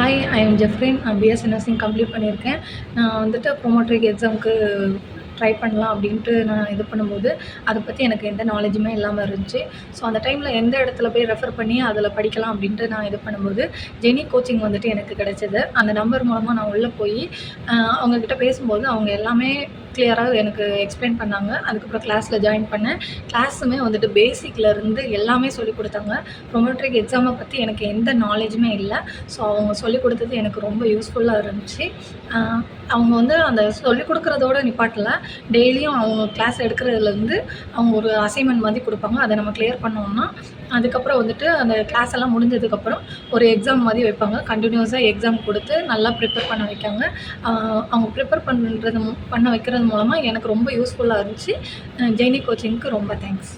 Hi, I am Jeffrin. நான் BSc nursing complete பண்ணியிருக்கேன். நான் வந்துட்டு ப்ரோமோட்ரிக் எக்ஸாமுக்கு ட்ரை பண்ணலாம் அப்படின்ட்டு நான் இது பண்ணும்போது, அதை பற்றி எனக்கு எந்த நாலேஜுமே இல்லாமல் இருந்துச்சு. ஸோ அந்த டைமில் எந்த இடத்துல போய் ரெஃபர் பண்ணி அதில் படிக்கலாம் அப்படின்ட்டு நான் இது பண்ணும்போது, ஜெனி கோச்சிங் வந்துட்டு எனக்கு கிடைச்சது. அந்த நம்பர் மூலமாக நான் உள்ளே போய் அவங்கக்கிட்ட பேசும்போது அவங்க எல்லாமே கிளியராக எனக்கு எக்ஸ்பிளைன் பண்ணாங்க. அதுக்கப்புறம் கிளாஸில் ஜாயின் பண்ணேன். கிளாஸுமே வந்துட்டு பேசிக்லேருந்து எல்லாமே சொல்லிக் கொடுத்தாங்க. ப்ரோமோட்ரிக் எக்ஸாமை பற்றி எனக்கு எந்த நாலேஜுமே இல்லை. ஸோ அவங்க சொல்லிக் கொடுத்தது எனக்கு ரொம்ப யூஸ்ஃபுல்லாக இருந்துச்சு. அவங்க வந்து அந்த சொல்லிக் கொடுக்குறதோட நிப்பாட்டல. டெய்லியும் அவங்க கிளாஸ் எடுக்கிறதுலேருந்து அவங்க ஒரு அசைன்மெண்ட் மாதிரி கொடுப்பாங்க. அதை நம்ம கிளியர் பண்ணோம்னா, அதுக்கப்புறம் வந்துட்டு அந்த கிளாஸ் எல்லாம் முடிஞ்சதுக்கப்புறம் ஒரு எக்ஸாம் மாதிரி வைப்பாங்க. கண்டினியூஸாக எக்ஸாம் கொடுத்து நல்லா ப்ரிப்பேர் பண்ண வைக்காங்க. அவங்க ப்ரிப்பேர் பண்ண வைக்கிறது மூலமாக எனக்கு ரொம்ப யூஸ்ஃபுல்லாக இருந்துச்சு. ஜெனி கோச்சிங்க்கு ரொம்ப தேங்க்ஸ்.